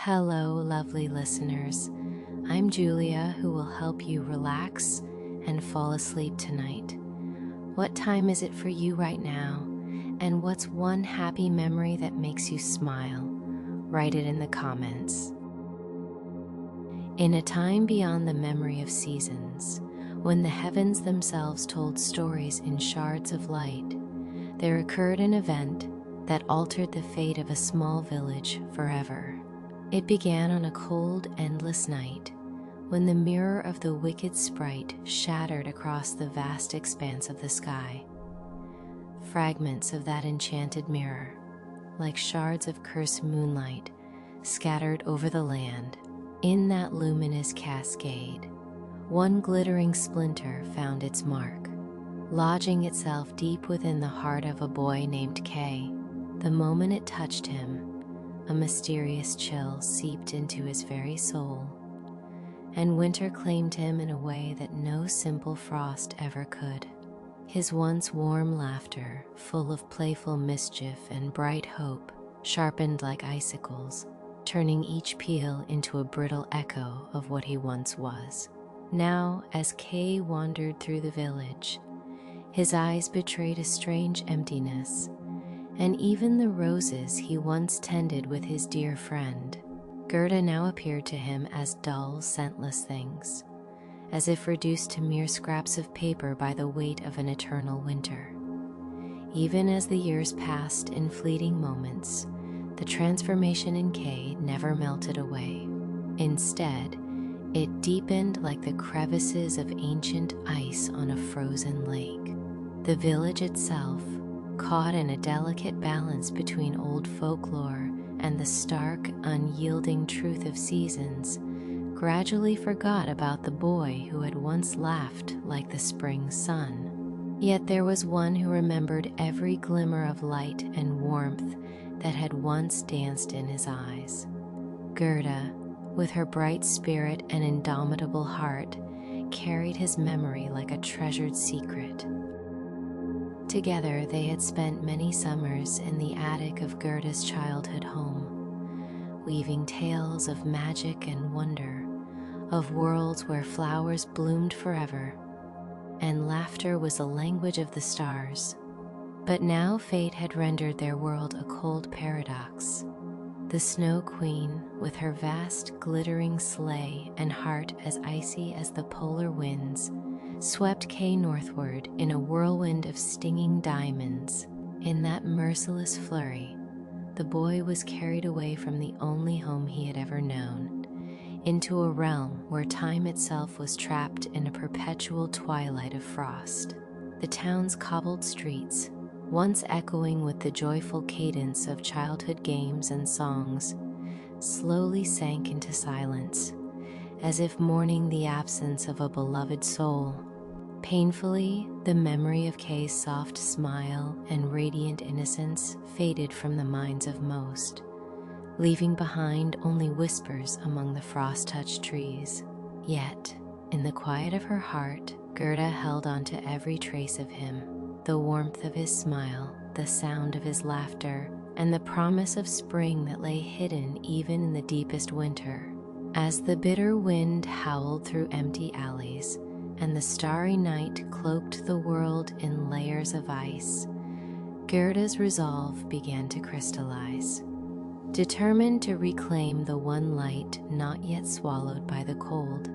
Hello, lovely listeners. I'm Julia, who will help you relax and fall asleep tonight. What time is it for you right now? And what's one happy memory that makes you smile? Write it in the comments. In a time beyond the memory of seasons, when the heavens themselves told stories in shards of light, there occurred an event that altered the fate of a small village forever. It began on a cold, endless night, when the mirror of the wicked sprite shattered across the vast expanse of the sky. Fragments of that enchanted mirror, like shards of cursed moonlight, scattered over the land. In that luminous cascade, one glittering splinter found its mark, lodging itself deep within the heart of a boy named Kay. The moment it touched him, a mysterious chill seeped into his very soul, and winter claimed him in a way that no simple frost ever could. His once warm laughter, full of playful mischief and bright hope, sharpened like icicles, turning each peal into a brittle echo of what he once was. Now, as Kay wandered through the village, his eyes betrayed a strange emptiness, and even the roses he once tended with his dear friend, Gerda, now appeared to him as dull, scentless things, as if reduced to mere scraps of paper by the weight of an eternal winter. Even as the years passed in fleeting moments, the transformation in Kay never melted away. Instead, it deepened like the crevices of ancient ice on a frozen lake. The village itself, caught in a delicate balance between old folklore and the stark, unyielding truth of seasons, gradually forgot about the boy who had once laughed like the spring sun. Yet there was one who remembered every glimmer of light and warmth that had once danced in his eyes. Gerda, with her bright spirit and indomitable heart, carried his memory like a treasured secret. Together, they had spent many summers in the attic of Gerda's childhood home, weaving tales of magic and wonder, of worlds where flowers bloomed forever, and laughter was the language of the stars. But now fate had rendered their world a cold paradox. The Snow Queen, with her vast, glittering sleigh and heart as icy as the polar winds, swept Kay northward in a whirlwind of stinging diamonds. In that merciless flurry, the boy was carried away from the only home he had ever known, into a realm where time itself was trapped in a perpetual twilight of frost. The town's cobbled streets, once echoing with the joyful cadence of childhood games and songs, slowly sank into silence, as if mourning the absence of a beloved soul. Painfully, the memory of Kay's soft smile and radiant innocence faded from the minds of most, leaving behind only whispers among the frost-touched trees. Yet, in the quiet of her heart, Gerda held on to every trace of him, the warmth of his smile, the sound of his laughter, and the promise of spring that lay hidden even in the deepest winter. As the bitter wind howled through empty alleys, and the starry night cloaked the world in layers of ice, Gerda's resolve began to crystallize. Determined to reclaim the one light not yet swallowed by the cold,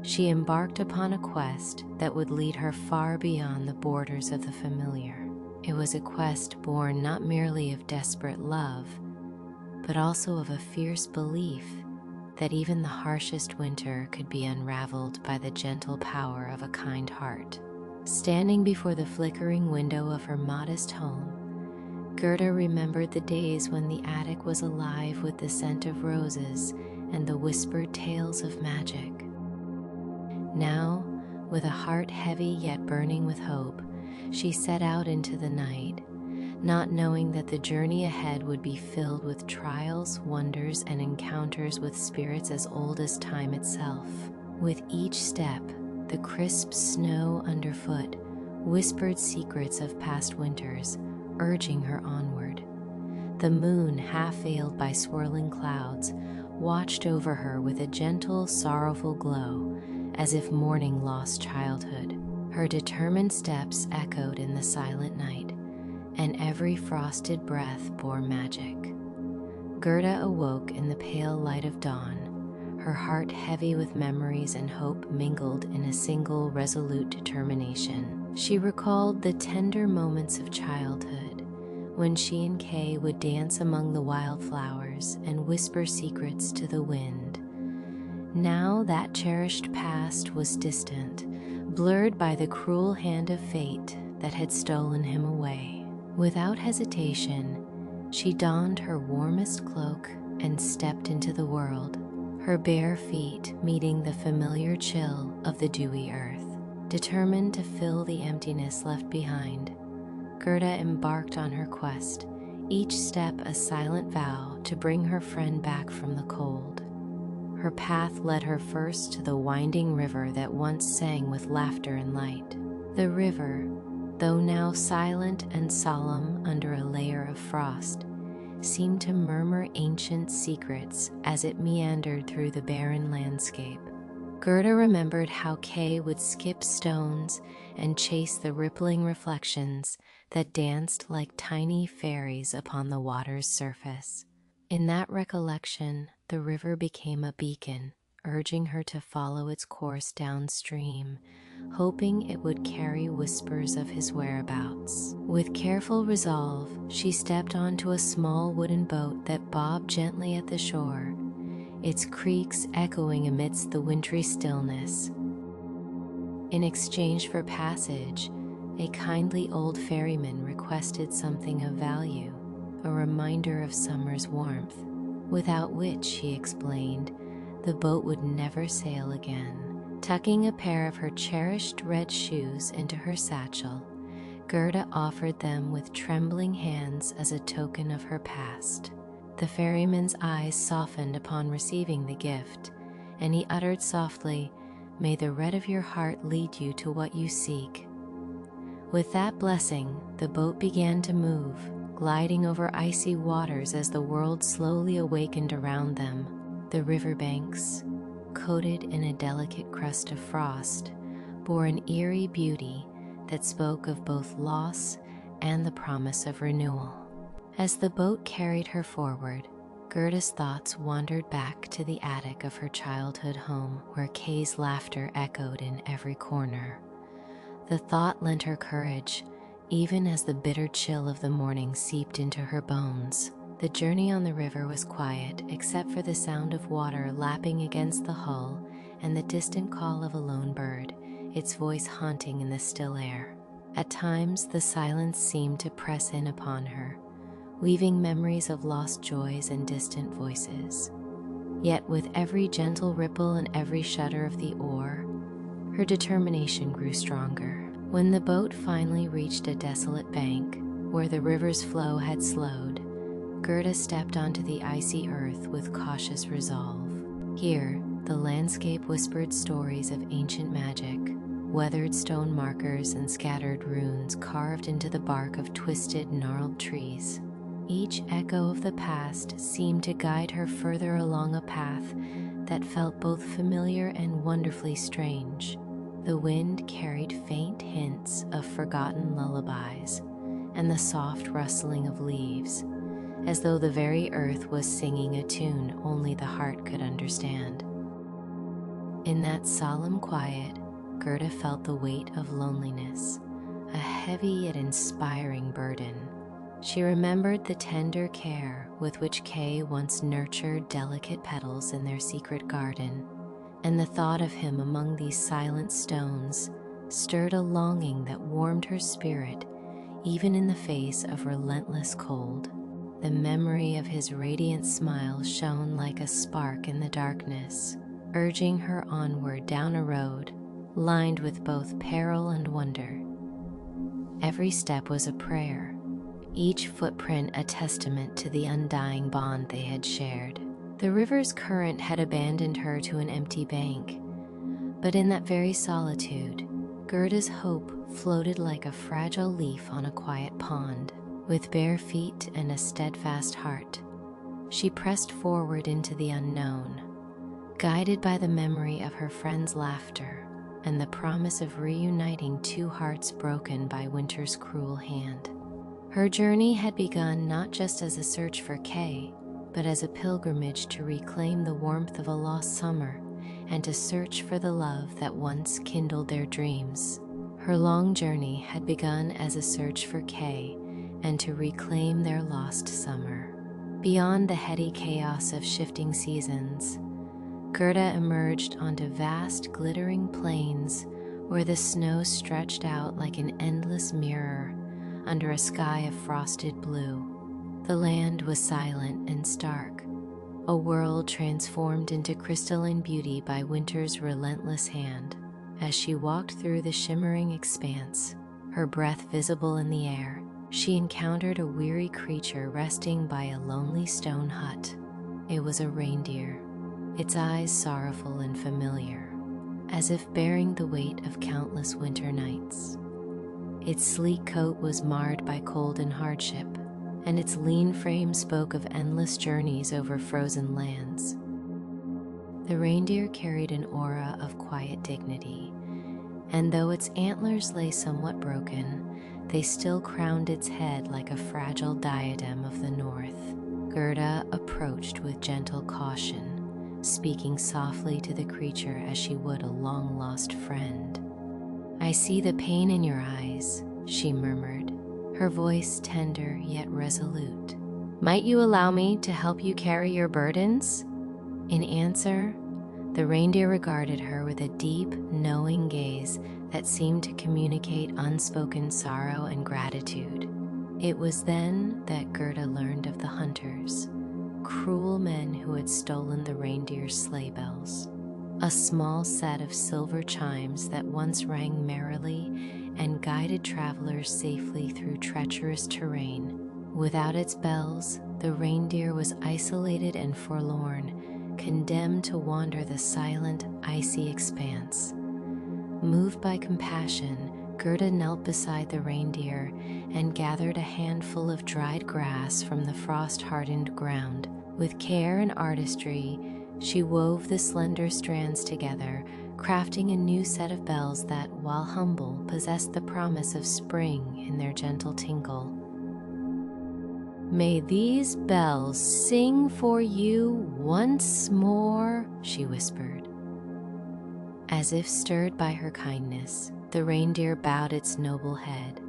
she embarked upon a quest that would lead her far beyond the borders of the familiar. It was a quest born not merely of desperate love, but also of a fierce belief that even the harshest winter could be unraveled by the gentle power of a kind heart. Standing before the flickering window of her modest home, Gerda remembered the days when the attic was alive with the scent of roses and the whispered tales of magic. Now, with a heart heavy yet burning with hope, she set out into the night, not knowing that the journey ahead would be filled with trials, wonders, and encounters with spirits as old as time itself. With each step, the crisp snow underfoot whispered secrets of past winters, urging her onward. The moon, half veiled by swirling clouds, watched over her with a gentle, sorrowful glow, as if mourning lost childhood. Her determined steps echoed in the silent night, and every frosted breath bore magic. Gerda awoke in the pale light of dawn, her heart heavy with memories and hope mingled in a single resolute determination. She recalled the tender moments of childhood, when she and Kay would dance among the wildflowers and whisper secrets to the wind. Now that cherished past was distant, blurred by the cruel hand of fate that had stolen him away. Without hesitation, she donned her warmest cloak and stepped into the world, her bare feet meeting the familiar chill of the dewy earth. Determined to fill the emptiness left behind, Gerda embarked on her quest, each step a silent vow to bring her friend back from the cold. Her path led her first to the winding river that once sang with laughter and light. The river, though now silent and solemn under a layer of frost, seemed to murmur ancient secrets as it meandered through the barren landscape. Gerda remembered how Kay would skip stones and chase the rippling reflections that danced like tiny fairies upon the water's surface. In that recollection, the river became a beacon, urging her to follow its course downstream, hoping it would carry whispers of his whereabouts. With careful resolve, she stepped onto a small wooden boat that bobbed gently at the shore, its creaks echoing amidst the wintry stillness. In exchange for passage, a kindly old ferryman requested something of value, a reminder of summer's warmth, without which, he explained, the boat would never sail again. Tucking a pair of her cherished red shoes into her satchel, Gerda offered them with trembling hands as a token of her past. The ferryman's eyes softened upon receiving the gift, and he uttered softly, "May the red of your heart lead you to what you seek." With that blessing, the boat began to move, gliding over icy waters as the world slowly awakened around them. The riverbanks, coated in a delicate crust of frost, bore an eerie beauty that spoke of both loss and the promise of renewal. As the boat carried her forward, Gerda's thoughts wandered back to the attic of her childhood home, where Kay's laughter echoed in every corner. The thought lent her courage, even as the bitter chill of the morning seeped into her bones. The journey on the river was quiet, except for the sound of water lapping against the hull and the distant call of a lone bird, its voice haunting in the still air. At times, the silence seemed to press in upon her, weaving memories of lost joys and distant voices. Yet with every gentle ripple and every shudder of the oar, her determination grew stronger. When the boat finally reached a desolate bank, where the river's flow had slowed, Gerda stepped onto the icy earth with cautious resolve. Here, the landscape whispered stories of ancient magic, weathered stone markers and scattered runes carved into the bark of twisted, gnarled trees. Each echo of the past seemed to guide her further along a path that felt both familiar and wonderfully strange. The wind carried faint hints of forgotten lullabies and the soft rustling of leaves, as though the very earth was singing a tune only the heart could understand. In that solemn quiet, Gerda felt the weight of loneliness, a heavy yet inspiring burden. She remembered the tender care with which Kay once nurtured delicate petals in their secret garden, and the thought of him among these silent stones stirred a longing that warmed her spirit even in the face of relentless cold. The memory of his radiant smile shone like a spark in the darkness, urging her onward down a road lined with both peril and wonder. Every step was a prayer, each footprint a testament to the undying bond they had shared. The river's current had abandoned her to an empty bank, but in that very solitude, Gerda's hope floated like a fragile leaf on a quiet pond. With bare feet and a steadfast heart, She pressed forward into the unknown, guided by the memory of her friend's laughter and the promise of reuniting two hearts broken by winter's cruel hand. Her journey had begun not just as a search for Kay, but as a pilgrimage to reclaim the warmth of a lost summer and to search for the love that once kindled their dreams. Her long journey had begun as a search for Kay and to reclaim their lost summer. Beyond the heady chaos of shifting seasons, Gerda emerged onto vast, glittering plains where the snow stretched out like an endless mirror under a sky of frosted blue. The land was silent and stark, a world transformed into crystalline beauty by winter's relentless hand. As she walked through the shimmering expanse, her breath visible in the air, she encountered a weary creature resting by a lonely stone hut. It was a reindeer, its eyes sorrowful and familiar, as if bearing the weight of countless winter nights. Its sleek coat was marred by cold and hardship, and its lean frame spoke of endless journeys over frozen lands. The reindeer carried an aura of quiet dignity, and though its antlers lay somewhat broken, they still crowned its head like a fragile diadem of the north. Gerda approached with gentle caution, speaking softly to the creature as she would a long-lost friend. "I see the pain in your eyes," she murmured, her voice tender yet resolute. "Might you allow me to help you carry your burdens?" In answer, the reindeer regarded her with a deep, knowing gaze that seemed to communicate unspoken sorrow and gratitude. It was then that Gerda learned of the hunters, cruel men who had stolen the reindeer's sleigh bells. A small set of silver chimes that once rang merrily and guided travelers safely through treacherous terrain. Without its bells, the reindeer was isolated and forlorn, condemned to wander the silent, icy expanse. Moved by compassion, Gerda knelt beside the reindeer and gathered a handful of dried grass from the frost-hardened ground. With care and artistry, she wove the slender strands together, crafting a new set of bells that, while humble, possessed the promise of spring in their gentle tinkle. "May these bells sing for you once more," she whispered. As if stirred by her kindness, the reindeer bowed its noble head,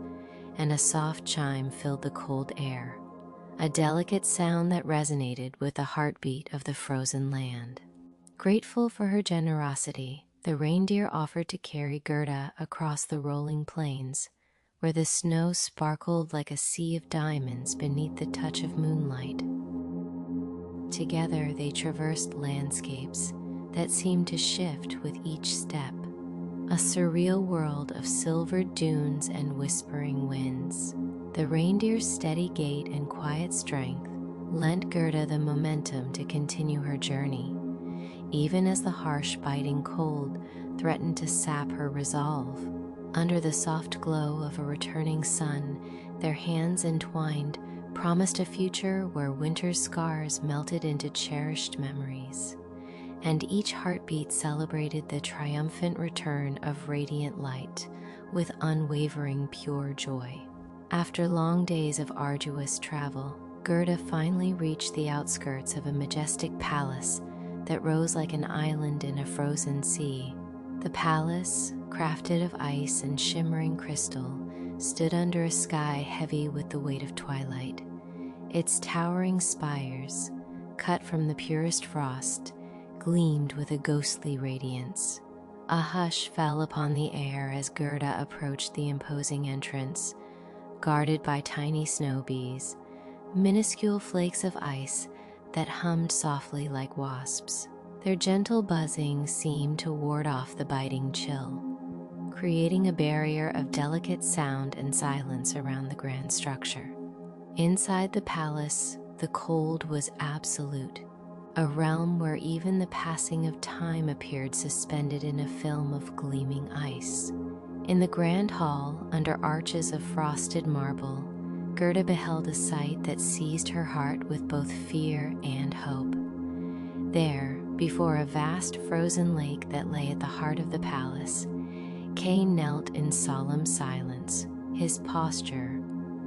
and a soft chime filled the cold air, a delicate sound that resonated with the heartbeat of the frozen land. Grateful for her generosity, the reindeer offered to carry Gerda across the rolling plains, where the snow sparkled like a sea of diamonds beneath the touch of moonlight. Together they traversed landscapes that seemed to shift with each step, a surreal world of silvered dunes and whispering winds. The reindeer's steady gait and quiet strength lent Gerda the momentum to continue her journey, even as the harsh, biting cold threatened to sap her resolve. Under the soft glow of a returning sun, their hands entwined promised a future where winter's scars melted into cherished memories, and each heartbeat celebrated the triumphant return of radiant light with unwavering pure joy. After long days of arduous travel, Gerda finally reached the outskirts of a majestic palace that rose like an island in a frozen sea. The palace, crafted of ice and shimmering crystal, stood under a sky heavy with the weight of twilight. Its towering spires, cut from the purest frost, gleamed with a ghostly radiance. A hush fell upon the air as Gerda approached the imposing entrance, guarded by tiny snow bees, minuscule flakes of ice that hummed softly like wasps. Their gentle buzzing seemed to ward off the biting chill, creating a barrier of delicate sound and silence around the grand structure. Inside the palace, the cold was absolute, a realm where even the passing of time appeared suspended in a film of gleaming ice. In the grand hall, under arches of frosted marble, Gerda beheld a sight that seized her heart with both fear and hope. There, before a vast frozen lake that lay at the heart of the palace, Kay knelt in solemn silence. His posture,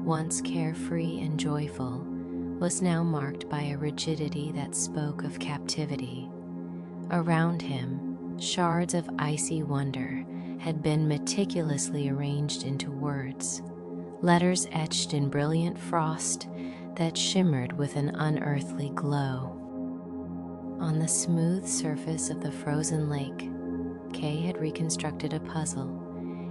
once carefree and joyful, was now marked by a rigidity that spoke of captivity. Around him, shards of icy wonder had been meticulously arranged into words, letters etched in brilliant frost that shimmered with an unearthly glow. On the smooth surface of the frozen lake, Kay had reconstructed a puzzle.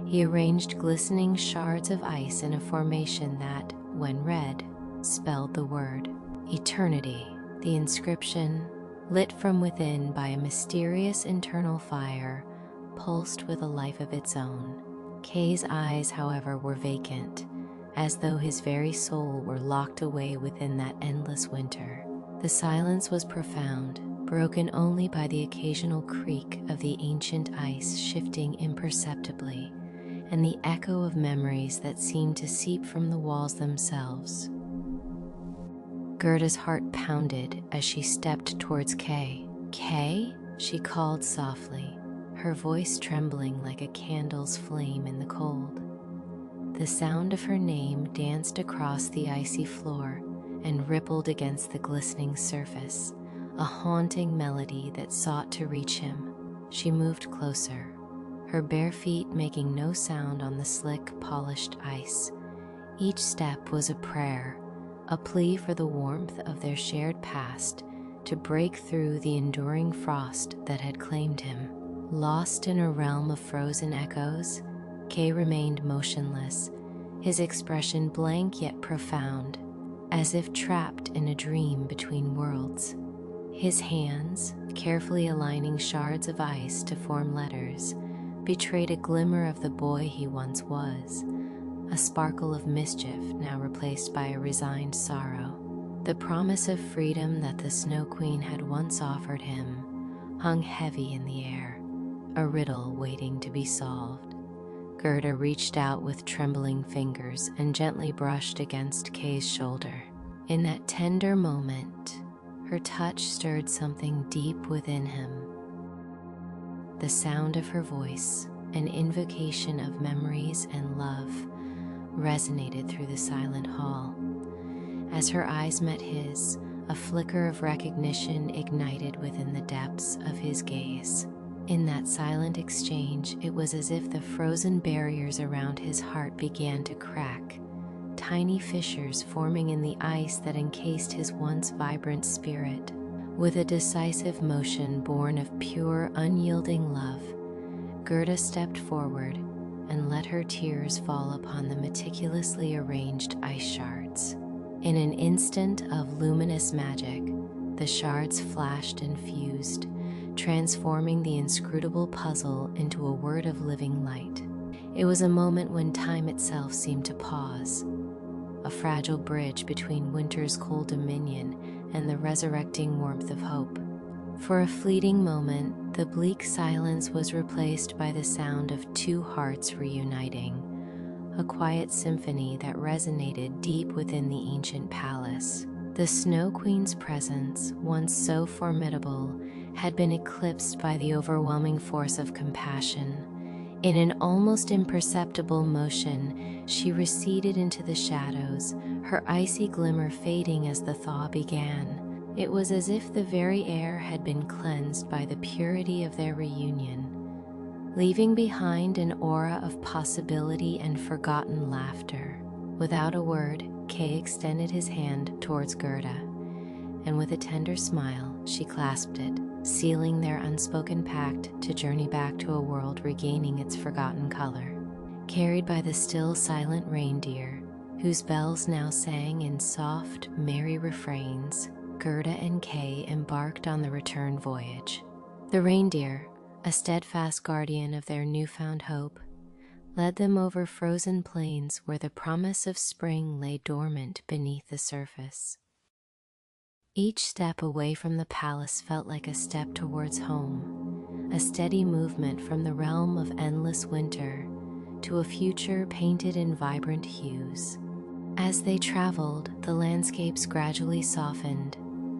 He arranged glistening shards of ice in a formation that, when read, spelled the word eternity. The inscription, lit from within by a mysterious internal fire, pulsed with a life of its own. Kay's eyes, however, were vacant, as though his very soul were locked away within that endless winter. The silence was profound, broken only by the occasional creak of the ancient ice shifting imperceptibly, and the echo of memories that seemed to seep from the walls themselves. Gerda's heart pounded as she stepped towards Kay. "Kay?" she called softly, her voice trembling like a candle's flame in the cold. The sound of her name danced across the icy floor and rippled against the glistening surface, a haunting melody that sought to reach him. She moved closer, her bare feet making no sound on the slick, polished ice. Each step was a prayer, a plea for the warmth of their shared past to break through the enduring frost that had claimed him. Lost in a realm of frozen echoes, Kay remained motionless, his expression blank yet profound, as if trapped in a dream between worlds. His hands, carefully aligning shards of ice to form letters, betrayed a glimmer of the boy he once was, a sparkle of mischief now replaced by a resigned sorrow. The promise of freedom that the Snow Queen had once offered him hung heavy in the air, a riddle waiting to be solved. Gerda reached out with trembling fingers and gently brushed against Kay's shoulder. In that tender moment, her touch stirred something deep within him. The sound of her voice, an invocation of memories and love, resonated through the silent hall. As her eyes met his, a flicker of recognition ignited within the depths of his gaze. In that silent exchange, it was as if the frozen barriers around his heart began to crack, tiny fissures forming in the ice that encased his once vibrant spirit. With a decisive motion born of pure, unyielding love, Gerda stepped forward and let her tears fall upon the meticulously arranged ice shards. In an instant of luminous magic, the shards flashed and fused, transforming the inscrutable puzzle into a word of living light. It was a moment when time itself seemed to pause, a fragile bridge between winter's cold dominion and the resurrecting warmth of hope. For a fleeting moment, the bleak silence was replaced by the sound of two hearts reuniting, a quiet symphony that resonated deep within the ancient palace. The Snow Queen's presence, once so formidable, had been eclipsed by the overwhelming force of compassion. In an almost imperceptible motion, she receded into the shadows, her icy glimmer fading as the thaw began. It was as if the very air had been cleansed by the purity of their reunion, leaving behind an aura of possibility and forgotten laughter. Without a word, Kay extended his hand towards Gerda, and with a tender smile, she clasped it, sealing their unspoken pact to journey back to a world regaining its forgotten color. Carried by the still silent reindeer, whose bells now sang in soft, merry refrains, Gerda and Kay embarked on the return voyage. The reindeer, a steadfast guardian of their newfound hope, led them over frozen plains where the promise of spring lay dormant beneath the surface. Each step away from the palace felt like a step towards home, a steady movement from the realm of endless winter to a future painted in vibrant hues. As they traveled, the landscapes gradually softened.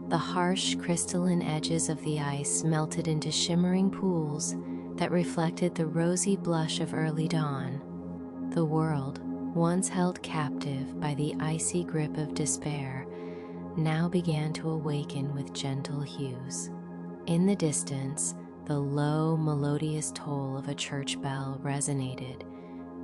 The harsh, crystalline edges of the ice melted into shimmering pools that reflected the rosy blush of early dawn. The world, once held captive by the icy grip of despair, now began to awaken with gentle hues. In the distance, the low, melodious toll of a church bell resonated,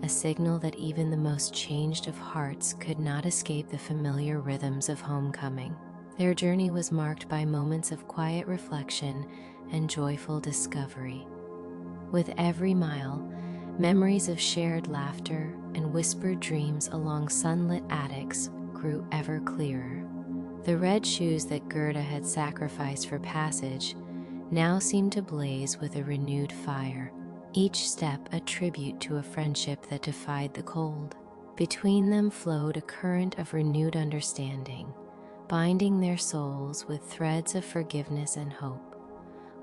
a signal that even the most changed of hearts could not escape the familiar rhythms of homecoming. Their journey was marked by moments of quiet reflection and joyful discovery. With every mile, memories of shared laughter and whispered dreams along sunlit attics grew ever clearer. The red shoes that Gerda had sacrificed for passage now seemed to blaze with a renewed fire, each step a tribute to a friendship that defied the cold. Between them flowed a current of renewed understanding, binding their souls with threads of forgiveness and hope.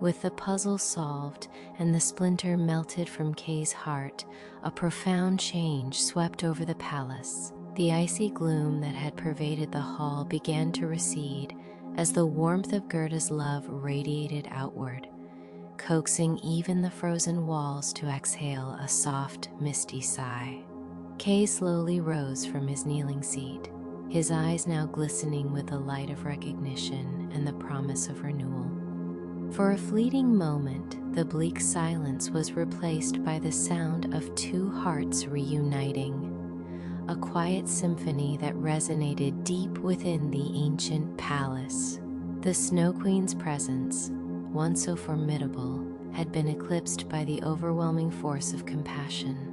With the puzzle solved and the splinter melted from Kay's heart, a profound change swept over the palace. The icy gloom that had pervaded the hall began to recede as the warmth of Gerda's love radiated outward, coaxing even the frozen walls to exhale a soft, misty sigh. Kay slowly rose from his kneeling seat, his eyes now glistening with the light of recognition and the promise of renewal. For a fleeting moment, the bleak silence was replaced by the sound of two hearts reuniting, a quiet symphony that resonated deep within the ancient palace. The Snow Queen's presence, once so formidable, had been eclipsed by the overwhelming force of compassion.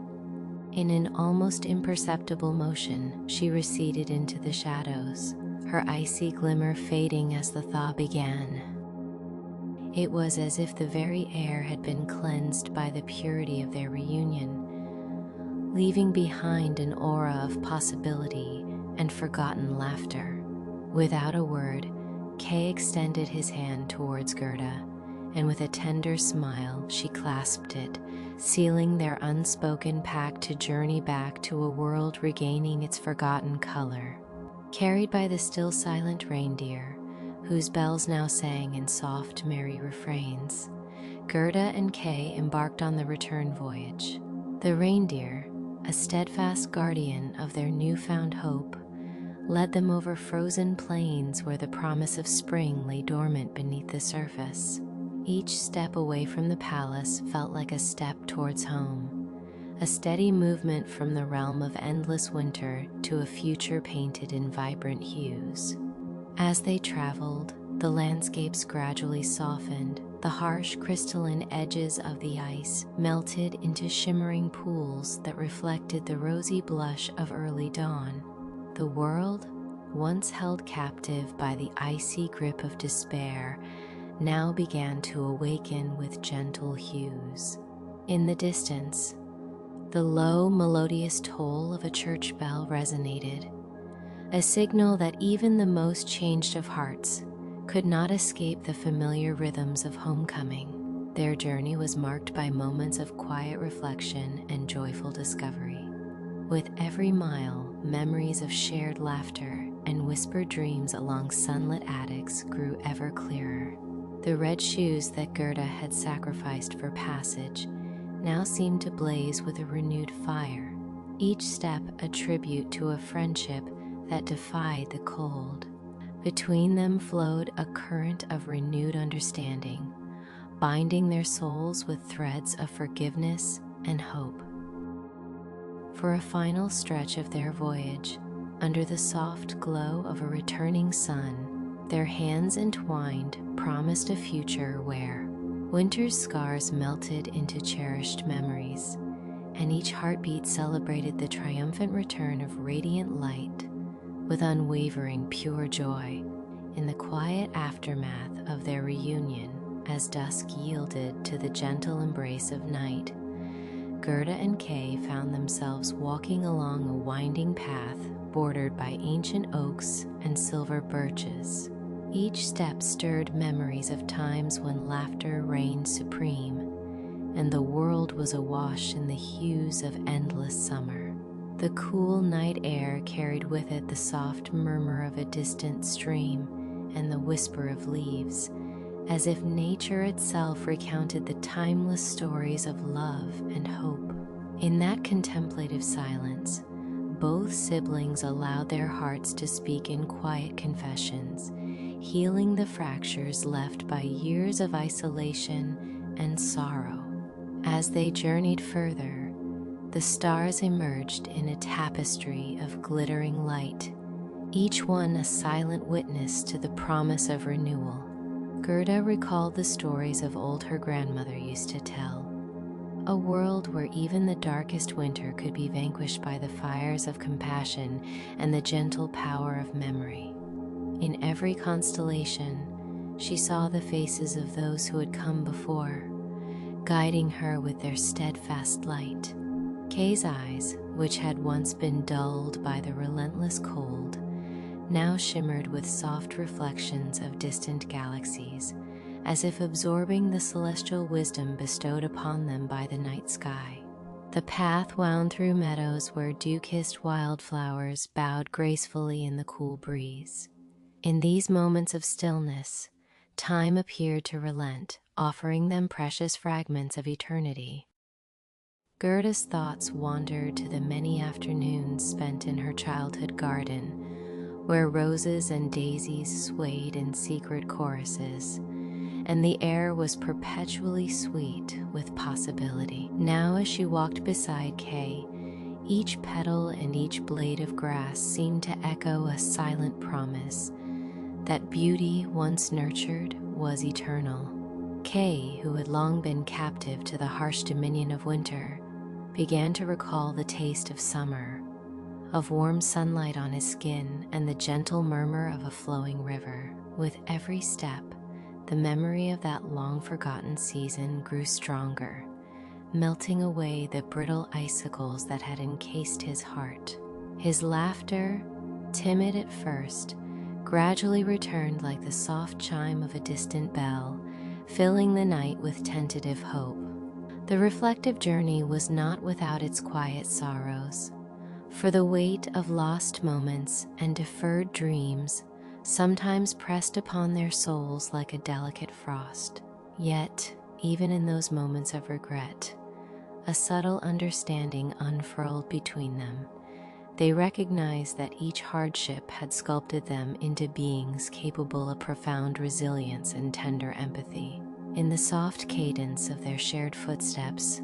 In an almost imperceptible motion, she receded into the shadows, her icy glimmer fading as the thaw began. It was as if the very air had been cleansed by the purity of their reunion, leaving behind an aura of possibility and forgotten laughter. Without a word, Kay extended his hand towards Gerda, and with a tender smile she clasped it, sealing their unspoken pact to journey back to a world regaining its forgotten color. Carried by the still silent reindeer, whose bells now sang in soft, merry refrains, Gerda and Kay embarked on the return voyage. The reindeer, a steadfast guardian of their newfound hope, led them over frozen plains where the promise of spring lay dormant beneath the surface. Each step away from the palace felt like a step towards home, a steady movement from the realm of endless winter to a future painted in vibrant hues. As they traveled, the landscapes gradually softened. The harsh crystalline edges of the ice melted into shimmering pools that reflected the rosy blush of early dawn. The world, once held captive by the icy grip of despair, now began to awaken with gentle hues. In the distance, the low, melodious toll of a church bell resonated, a signal that even the most changed of hearts could not escape the familiar rhythms of homecoming. Their journey was marked by moments of quiet reflection and joyful discovery. With every mile, memories of shared laughter and whispered dreams along sunlit attics grew ever clearer. The red shoes that Gerda had sacrificed for passage now seemed to blaze with a renewed fire, each step a tribute to a friendship that defied the cold. Between them flowed a current of renewed understanding, binding their souls with threads of forgiveness and hope. For a final stretch of their voyage, under the soft glow of a returning sun, their hands entwined promised a future where winter's scars melted into cherished memories, and each heartbeat celebrated the triumphant return of radiant light with unwavering pure joy. In the quiet aftermath of their reunion, as dusk yielded to the gentle embrace of night, Gerda and Kay found themselves walking along a winding path bordered by ancient oaks and silver birches. Each step stirred memories of times when laughter reigned supreme, and the world was awash in the hues of endless summer. The cool night air carried with it the soft murmur of a distant stream and the whisper of leaves, as if nature itself recounted the timeless stories of love and hope. In that contemplative silence, both siblings allowed their hearts to speak in quiet confessions, healing the fractures left by years of isolation and sorrow. As they journeyed further, the stars emerged in a tapestry of glittering light, each one a silent witness to the promise of renewal. Gerda recalled the stories of old her grandmother used to tell, a world where even the darkest winter could be vanquished by the fires of compassion and the gentle power of memory. In every constellation, she saw the faces of those who had come before, guiding her with their steadfast light. Kay's eyes, which had once been dulled by the relentless cold, now shimmered with soft reflections of distant galaxies, as if absorbing the celestial wisdom bestowed upon them by the night sky. The path wound through meadows where dew-kissed wildflowers bowed gracefully in the cool breeze. In these moments of stillness, time appeared to relent, offering them precious fragments of eternity. Gerda's thoughts wandered to the many afternoons spent in her childhood garden, where roses and daisies swayed in secret choruses, and the air was perpetually sweet with possibility. Now, as she walked beside Kay, each petal and each blade of grass seemed to echo a silent promise that beauty once nurtured was eternal. Kay, who had long been captive to the harsh dominion of winter, began to recall the taste of summer, of warm sunlight on his skin and the gentle murmur of a flowing river. With every step, the memory of that long-forgotten season grew stronger, melting away the brittle icicles that had encased his heart. His laughter, timid at first, gradually returned like the soft chime of a distant bell, filling the night with tentative hope. The reflective journey was not without its quiet sorrows, for the weight of lost moments and deferred dreams sometimes pressed upon their souls like a delicate frost. Yet, even in those moments of regret, a subtle understanding unfurled between them. They recognized that each hardship had sculpted them into beings capable of profound resilience and tender empathy. In the soft cadence of their shared footsteps,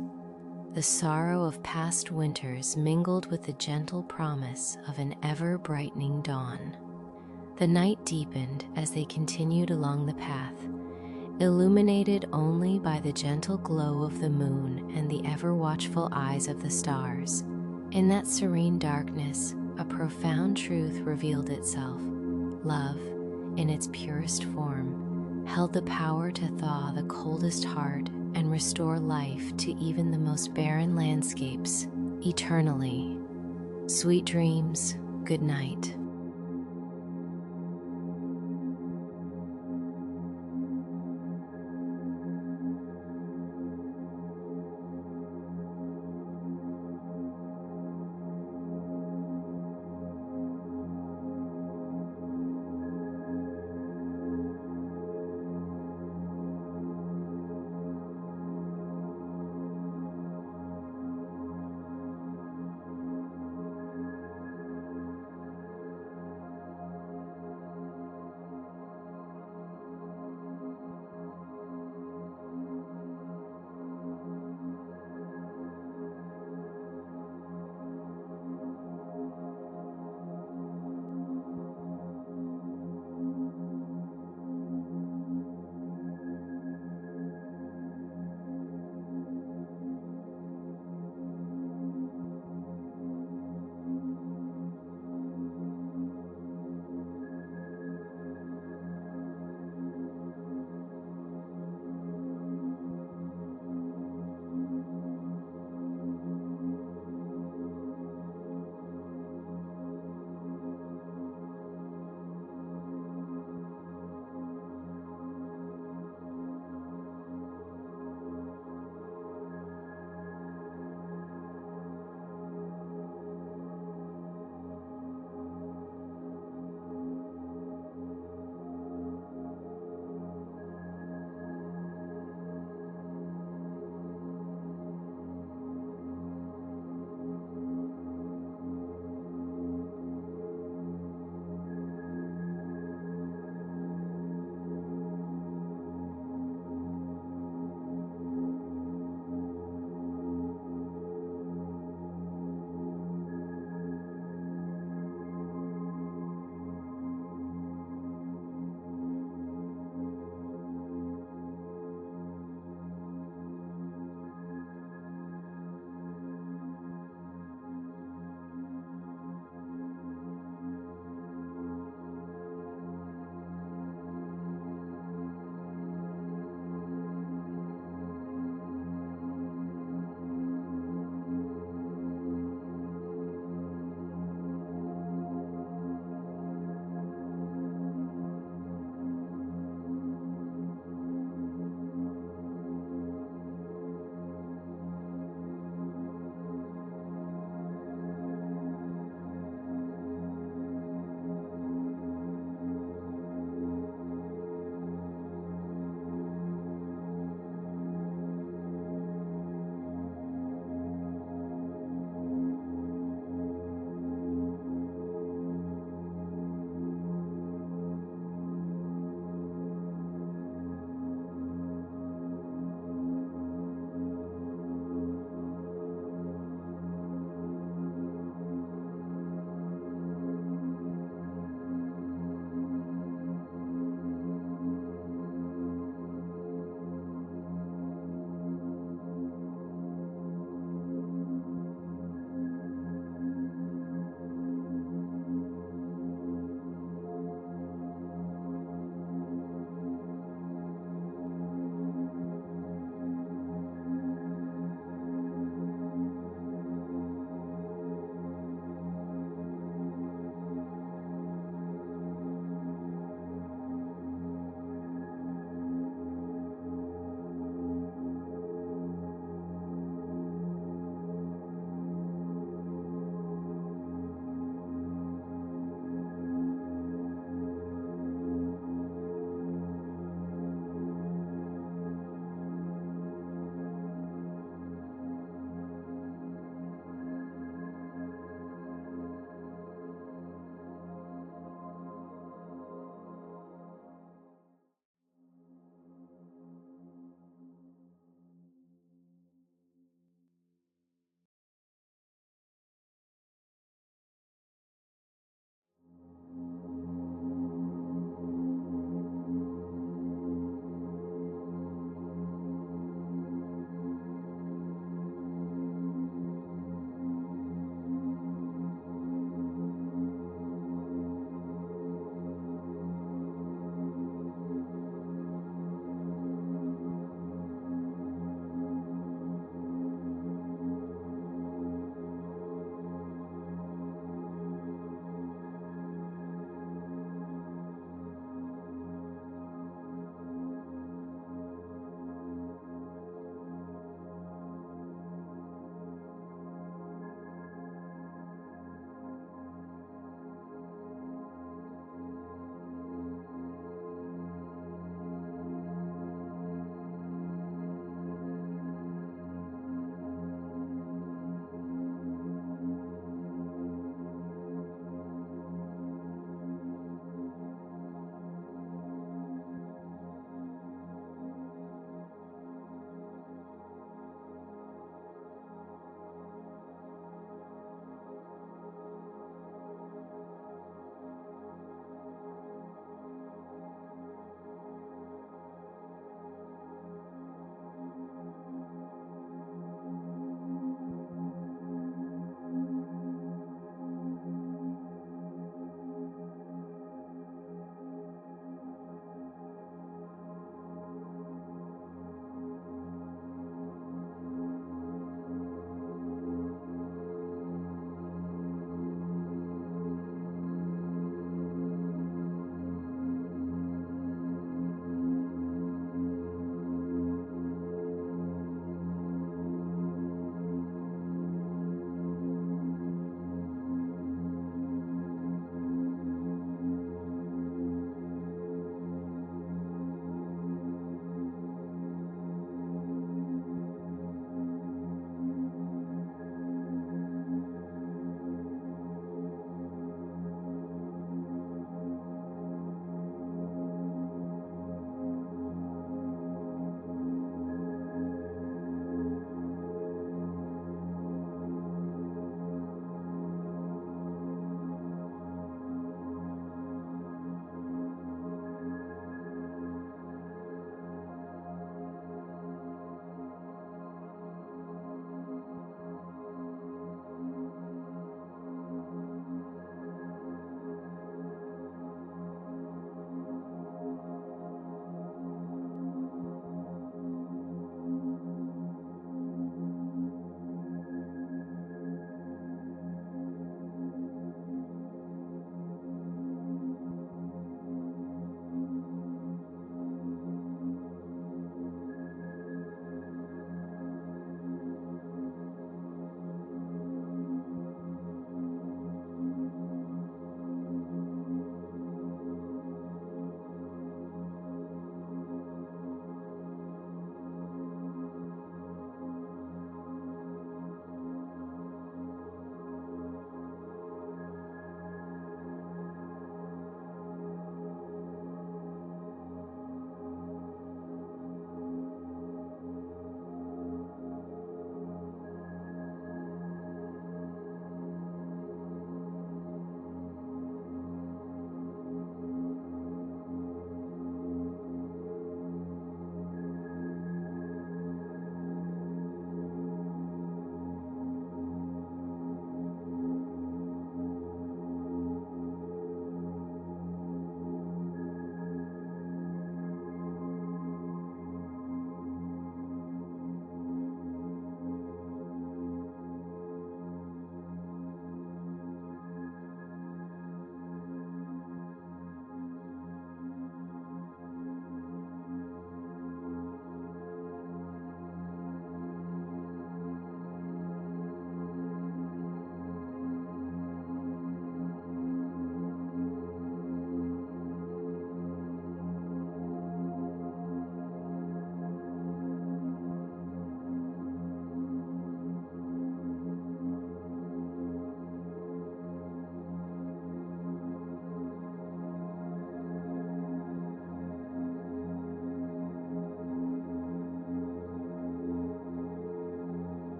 the sorrow of past winters mingled with the gentle promise of an ever-brightening dawn. The night deepened as they continued along the path, illuminated only by the gentle glow of the moon and the ever-watchful eyes of the stars. In that serene darkness, a profound truth revealed itself. Love, in its purest form, held the power to thaw the coldest heart and restore life to even the most barren landscapes eternally. Sweet dreams, good night.